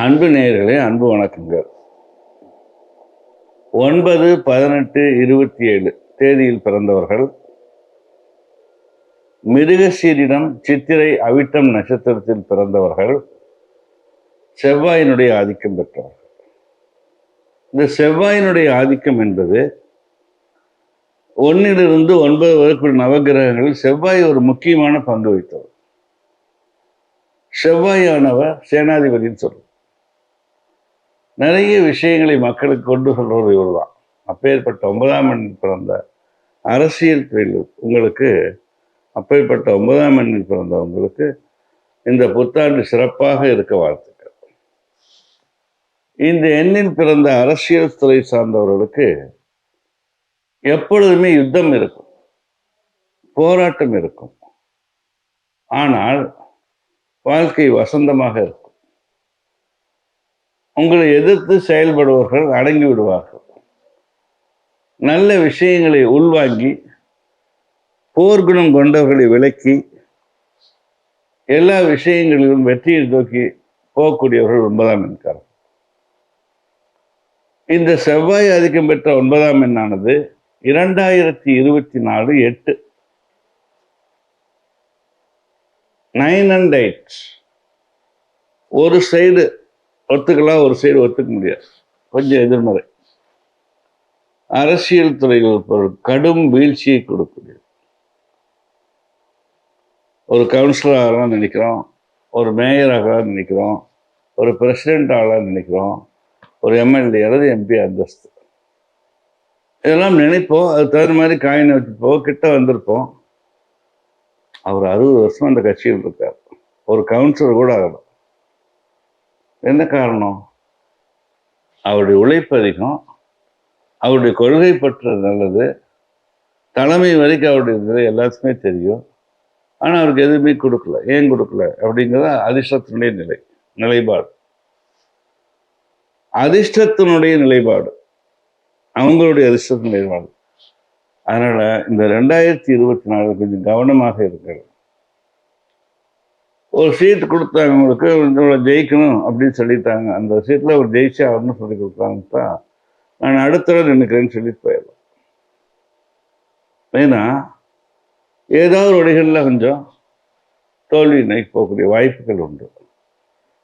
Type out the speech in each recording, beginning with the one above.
அன்பு நேயர்களே, அன்பு வணக்கங்கள். 9/18/27 தேதியில் பிறந்தவர்கள், மிருகசீரிடம் சித்திரை அவிட்டம் நட்சத்திரத்தில் பிறந்தவர்கள், செவ்வாயினுடைய ஆதிக்கம் பெற்றவர்கள். இந்த செவ்வாயினுடைய ஆதிக்கம் என்பது 1லிருந்து 9 வரைக்குள்ள நவகிரகங்களில் செவ்வாய் ஒரு முக்கியமான பங்கு வகித்தவர். செவ்வாயானவர் சேனாதிபதினு சொல்லுவோம். நிறைய விஷயங்களை மக்களுக்கு கொண்டு சொல்றது இவர் தான். அப்பேற்பட்ட 9ஆம் எண்ணில் பிறந்த அரசியல் துறையில் உங்களுக்கு, அப்பேற்பட்ட 9ஆம் எண்ணில் பிறந்தவங்களுக்கு இந்த புத்தாண்டு சிறப்பாக இருக்க வாழ்த்துக்கள். இந்த எண்ணில் பிறந்த அரசியல் துறை சார்ந்தவர்களுக்கு எப்பொழுதுமே யுத்தம் இருக்கும், போராட்டம் இருக்கும். ஆனால் வாழ்க்கை வசந்தமாக இருக்கும். உங்களை எதிர்த்து செயல்படுவர்கள் அடங்கி விடுவார்கள். நல்ல விஷயங்களை உள்வாங்கி போர்க்குணம் கொண்டவர்களை விலக்கி எல்லா விஷயங்களிலும் வெற்றியை நோக்கி போகக்கூடியவர்கள் 9ஆம் எண்காரர். இந்த செவ்வாய் ஆதிக்கம் பெற்ற 9ஆம் எண்ணானது 2024 8 9 and 8 ஒரு சைடு ஒத்துக்கலாம், ஒரு சைடு ஒத்துக்க முடியாது. கொஞ்சம் எதிர்மறை. அரசியல் துறையில் ஒரு கடும் வீழ்ச்சியை கொடுக்கக்கூடிய, ஒரு கவுன்சிலர் ஆகலாம் நினைக்கிறோம், ஒரு மேயர் ஆகலாம் நினைக்கிறோம், ஒரு பிரசிடென்ட் ஆகலாம் நினைக்கிறோம், ஒரு எம்எல்ஏ அல்லது எம்பி அந்தஸ்து இதெல்லாம் நினைப்போம். அது தகுந்த மாதிரி காயினை வச்சுப்போம், கிட்ட வந்திருப்போம். அவர் 60 வருஷம் அந்த கட்சியில் இருக்கார். ஒரு கவுன்சிலர் கூட ஆகலாம். என்ன காரணம்? அவருடைய உழைப்பு அதிகம், அவருடைய கொள்கை பற்ற நல்லது, தலைமை வரைக்கும் அவருடைய நிலை எல்லாத்துக்குமே தெரியும். ஆனால் அவருக்கு எதுவுமே கொடுக்கல. ஏன் கொடுக்கல அப்படிங்கிறத அதிர்ஷ்டத்தினுடைய நிலைப்பாடு, அதிர்ஷ்டத்தினுடைய நிலைப்பாடு, அவங்களுடைய அதிர்ஷ்டத்தின் நிலைப்பாடு. அதனால இந்த 2024 கொஞ்சம் கவனமாக இருக்கிறது. ஒரு சீட் கொடுத்தாங்க, உங்களுக்கு ஜெயிக்கணும் அப்படின்னு சொல்லிட்டாங்க. அந்த சீட்டில் ஒரு ஜெயிச்சு ஆகணும்னு சொல்லி கொடுத்தாங்க தான் நான் அடுத்த நினைக்கிறேன்னு சொல்லிட்டு போயிடலாம். ஏன்னா ஏதாவது வழிகளில் கொஞ்சம் தோல்வி நோக்கி போகக்கூடிய வாய்ப்புகள் உண்டு.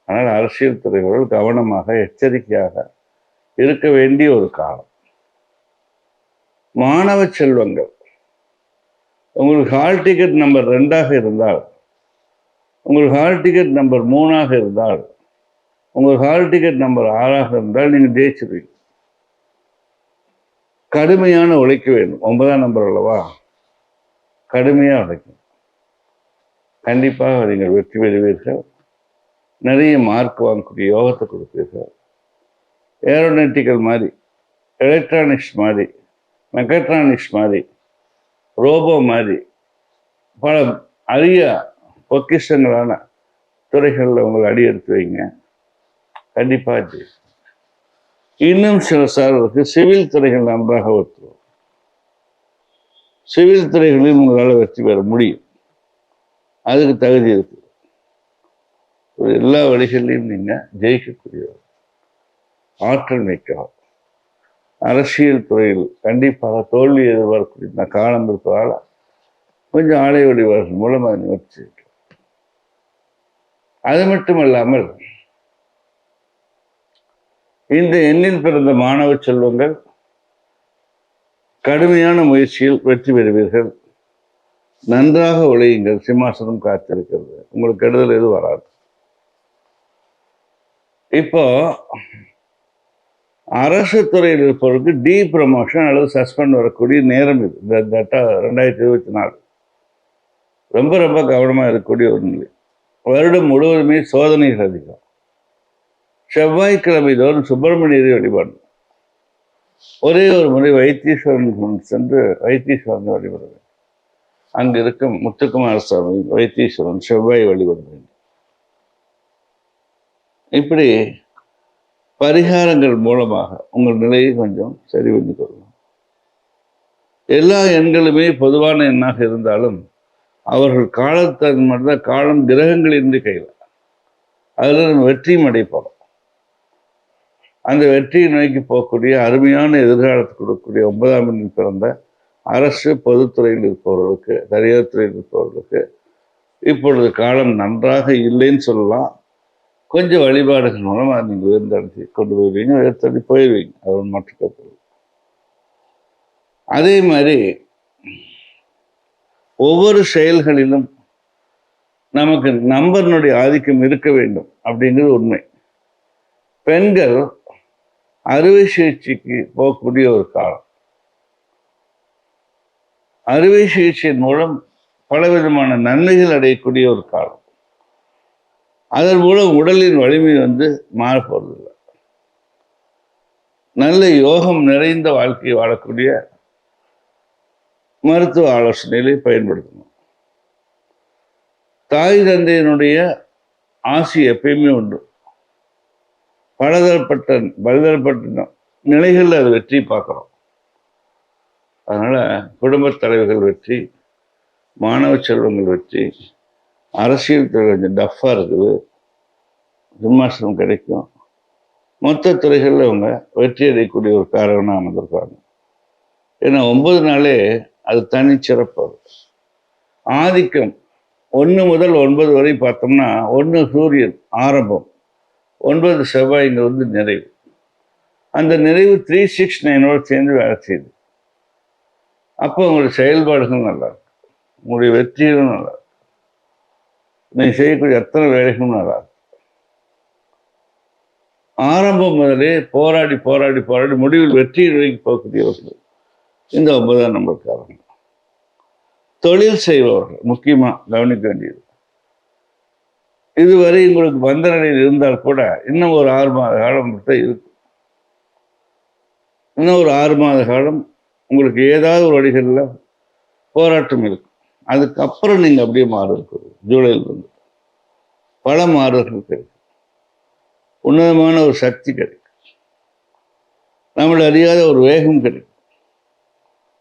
ஆனால் அரசியல் துறைகள் கவனமாக எச்சரிக்கையாக இருக்க வேண்டிய ஒரு காலம். மாணவ செல்வங்கள், உங்களுக்கு ஹால் டிக்கெட் நம்பர் 2ஆக இருந்தால், உங்களுக்கு ஹால் டிக்கெட் நம்பர் 3ஆக இருந்தால், உங்களுக்கு ஹால் டிக்கெட் நம்பர் 6ஆக இருந்தால் நீங்கள் ஜெயிச்சிருவீங்க. கடுமையான உழைக்க வேண்டும். 9ஆம் நம்பர் அல்லவா, கடுமையாக உழைக்கும். கண்டிப்பாக நீங்கள் வெற்றி பெறுவீர்கள். நிறைய மார்க் வாங்கக்கூடிய யோகத்தை கொடுப்பீர்கள். ஏரோநாட்டிக்கல் மாதிரி, எலக்ட்ரானிக்ஸ் மாதிரி, மெக்கட்ரானிக்ஸ் மாதிரி, ரோபோ மாதிரி பல அரிய பொக்கிஷங்களான துறைகளில் உங்களை அடி எடுத்து வைங்க. கண்டிப்பாக இன்னும் சில சார்களுக்கு சிவில் துறைகள் நன்றாக ஒத்துரும். சிவில் துறைகளில் உங்களால் வெற்றி பெற முடியும். அதுக்கு தகுதி இருக்கு. எல்லா வழிகளிலும் நீங்கள் ஜெயிக்கக்கூடியவர், ஆற்றல் மிக்கவர். அரசியல் துறையில் கண்டிப்பாக தோல்வி எதிர்பார்க்கக்கூடிய காலம் இருப்பதால் கொஞ்சம் ஆலை வடிவர்கள் மூலம் அதை நிவர்த்தி. அது மட்டுமல்லாமல் இந்த எண்ணில் பிறந்த மாணவ செல்வங்கள் கடுமையான முயற்சியில் வெற்றி பெறுவீர்கள். நன்றாக உழையுங்கள். சிம்மாசனம் காத்திருக்கிறது. உங்களுக்கு கெடுதல் எதுவும் வராது. இப்போ அரசு துறையில் இருப்பவருக்கு டி ப்ரமோஷன் அல்லது சஸ்பெண்ட் வரக்கூடிய நேரம் இது. இந்த 2024 ரொம்ப ரொம்ப கவனமாக இருக்கக்கூடிய ஒரு நிலை. வருடம் முழுவதுமே சோதனைகள் அதிகம். செவ்வாய்க்கிழமை தோறும் சுப்பிரமணியரை வழிபாடு. ஒரே ஒரு முறை வைத்தீஸ்வரன் சென்று வைத்தீஸ்வரன் வழிபட வேண்டும். அங்கு இருக்கும் முத்துக்குமார சுவாமி, வைத்தீஸ்வரன், செவ்வாய் வழிபட வேண்டும். இப்படி பரிகாரங்கள் மூலமாக உங்கள் நிலையை கொஞ்சம் சரி பண்ணி கொள்ளலாம். எல்லா எண்களுமே பொதுவான எண்ணாக இருந்தாலும் அவர்கள் காலத்தின் மட்டும் காலம் கிரகங்களின்றி கையில் அதில் நம்ம வெற்றியும் அடைப்போம். அந்த வெற்றியை நோக்கி போகக்கூடிய அருமையான எதிர்காலத்தை கொடுக்கக்கூடிய 9ஆம் எண்ணில் பிறந்த அரசு பொதுத்துறையில் இருப்பவர்களுக்கு, தனியார் துறையில் இருப்பவர்களுக்கு இப்பொழுது காலம் நன்றாக இல்லைன்னு சொல்லலாம். கொஞ்சம் வழிபாடுகள் மூலம் அதை நீங்கள் உயர்ந்தடைச்சு கொண்டு போய்வீங்க, உயர்த்தடி போயிடுவீங்க. அது ஒன்று மாற்றுக்கிறது. அதே மாதிரி ஒவ்வொரு செயல்களிலும் நமக்கு நம்பர்னுடைய ஆதிக்கம் இருக்க வேண்டும் அப்படிங்கிறது உண்மை. பெண்கள் அறுவை சிகிச்சைக்கு போகக்கூடிய ஒரு காலம். அறுவை சிகிச்சையின் மூலம் பலவிதமான நன்மைகள் அடையக்கூடிய ஒரு காலம். அதன் மூலம் உடலின் வலிமை மாறப்போறதில்லை. நல்ல யோகம் நிறைந்த வாழ்க்கையை வாழக்கூடிய மருத்துவ ஆலோசனைகளை பயன்படுத்தணும். தாய் தந்தையினுடைய ஆசி எப்பயுமே உண்டு. பலதரப்பட்ட நிலைகளில் அது வெற்றி பார்க்குறோம். அதனால குடும்பத் தலைவர்கள் வெற்றி, மாணவ செல்வங்கள் வெற்றி, அரசியல் துறை கொஞ்சம் டஃப்பாக இருக்குது, விமர்சனம் கிடைக்கும். மொத்த துறைகளில் அவங்க வெற்றி அடையக்கூடிய ஒரு காரணம் அமைந்திருக்காங்க. ஏன்னா 9 நாளே அது தனிச்சிறப்பு. ஆதிக்கம் 1 முதல் 9 வரை பார்த்தோம்னா 1 சூரியன் ஆரம்பம், 9 செவ்வாய் இங்கே நிறைவு. அந்த நிறைவு 369 சேர்ந்து வேலை செய்யுது. அப்போ உங்களுடைய செயல்பாடுகள் நல்லா இருக்கு, உங்களுடைய வெற்றிகளும் நல்லா இருக்கு, நீங்கள் செய்யக்கூடிய அத்தனை வேலைகளும் நல்லா இருக்கு. ஆரம்பம் முதலே போராடி போராடி போராடி முடிவில் வெற்றி நோக்கி போகக்கூடியவர்கள் இந்த 9ஆம் நம்பர்காரங்க. தொழில் செய்பவர்கள் முக்கியமாக கவனிக்க வேண்டியது, இதுவரை உங்களுக்கு பந்த நிலையில் இருந்தால் கூட இன்னும் ஒரு 6 மாத காலம் இருக்கும். இன்னும் ஒரு 6 மாத காலம் உங்களுக்கு ஏதாவது ஒரு வழிகளில் போராட்டம் இருக்கும். அதுக்கப்புறம் நீங்கள் அப்படியே மாறுறது. ஜூலையில் பல மாறுதல்கள் கிடைக்கும், உன்னதமான ஒரு சக்தி கிடைக்கும், நம்மளை அறியாத ஒரு வேகம் கிடைக்கும்.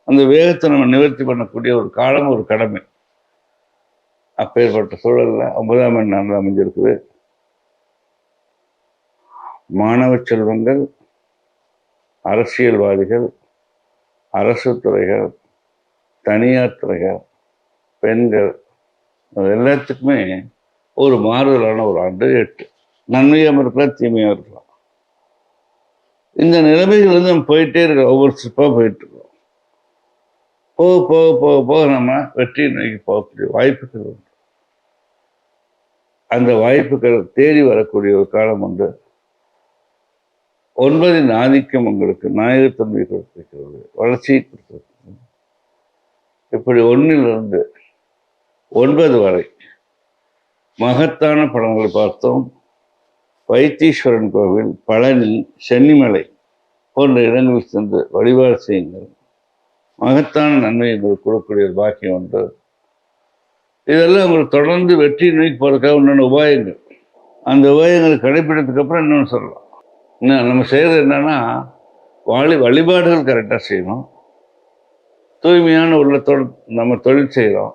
அந்த வேகத்தை நம்ம நிவர்த்தி பண்ணக்கூடிய ஒரு காலம், ஒரு கடமை. அப்பேற்பட்ட சூழல்ல 9ஆம் எண் நல்லா அமைஞ்சிருக்குது. மாணவ செல்வங்கள், அரசியல்வாதிகள், அரசு துறைகள், தனியார் துறைகள், பெண்கள், எல்லாத்துக்குமே ஒரு மாறுதலான ஒரு ஆண்டு 8. நன்மையாக இருக்கலாம், தீமையாக இருக்கலாம். இந்த நிலைமைகள் நம்ம போயிட்டே இருக்கோம், ஒவ்வொரு ஸ்டெப்பாக போயிட்டு இருக்கோம். போக போக போக போக நம்ம வெற்றி நோக்கி போகக்கூடிய வாய்ப்புகள் உண்டு. அந்த வாய்ப்புகள் தேடி வரக்கூடிய ஒரு காலம் உண்டு. 9 ஆதிக்கம் உங்களுக்கு நாயகத்தன்மை கொடுத்திருக்கிறது, வளர்ச்சியை கொடுத்திருக்கிறது. இப்படி 1லிருந்து 9 வரை மகத்தான படங்களை பார்த்தோம். வைத்தீஸ்வரன் கோவில், பழனி, சென்னிமலை போன்ற இடங்களில் சென்று வழிபாடு செய்யுங்கள். மகத்தான நன்மை எங்களுக்கு கொடுக்கக்கூடிய ஒரு பாக்கியம் உண்டு. இதெல்லாம் உங்களுக்கு தொடர்ந்து வெற்றி நோக்கி போகிறதுக்காக இன்னொன்று உபாயங்கள். அந்த உபாயங்களை கடைப்பிடித்ததுக்கு அப்புறம் இன்னொன்று சொல்லலாம். இன்னும் நம்ம செய்கிறது என்னன்னா, வழிபாடுகள் கரெக்டாக செய்யணும், தூய்மையான உள்ளத்தோடு நம்ம தொழில் செய்கிறோம்,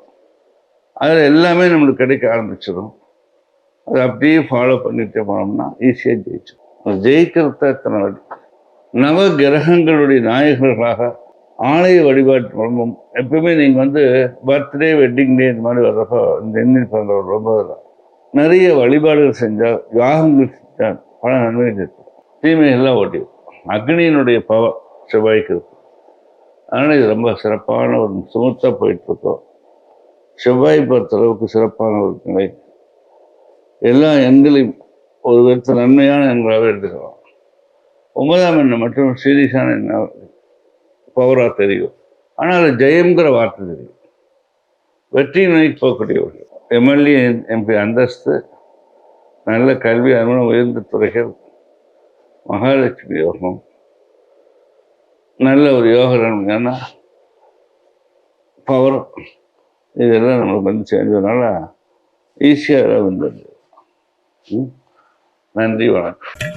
அதில் எல்லாமே நம்மளுக்கு கிடைக்க ஆரம்பிச்சிடும். அதை அப்படியே ஃபாலோ பண்ணிகிட்டே போனோம்னா ஈஸியாக ஜெயிச்சிடும். ஜெயிக்கிறத எத்தனை வழி. நவ கிரகங்களுடைய நாயகர்களாக ஆலய வழிபாட்டு மூலமும் எப்பவுமே நீங்கள் பர்த்டே, வெட்டிங் டே இந்த மாதிரி வர்றப்போ இந்த எண்ணில் பிறந்த ரொம்ப நிறைய வழிபாடுகள் செஞ்சால், யாகங்கள் செஞ்சால் பல நன்மைகள் இருக்கும், தீமைகள்லாம் ஓட்டிடும். அக்னியினுடைய பவர் செவ்வாய்க்கு இருக்கும். அதனால் இது ரொம்ப சிறப்பான ஒரு சுமூத்தாக போயிட்டுருக்கோம். செவ்வாய் பொறுத்தளவுக்கு சிறப்பான ஒரு நிலை. எல்லா எண்களையும் ஒரு விதத்தில் நன்மையான எண்களாகவே எடுத்துக்கலாம். 9ஆம் எண்ணை மட்டும் சீரியஸான எண்ண பவராக தெரியும். ஆனால் அது ஜெயம்ங்கிற வார்த்தை தெரியும். வெற்றி நோக்கி போகக்கூடியவர்கள், எம்எல்ஏ, எம்பி அந்தஸ்து, நல்ல கல்வி, அனுமதி, உயர்ந்த துறைகள், மகாலட்சுமி யோகம், நல்ல ஒரு யோகம், பவர், இதெல்லாம் நம்மளுக்கு சேர்ந்ததுனால ஈஸியாக வந்தது. நன்றி, வணக்கம்.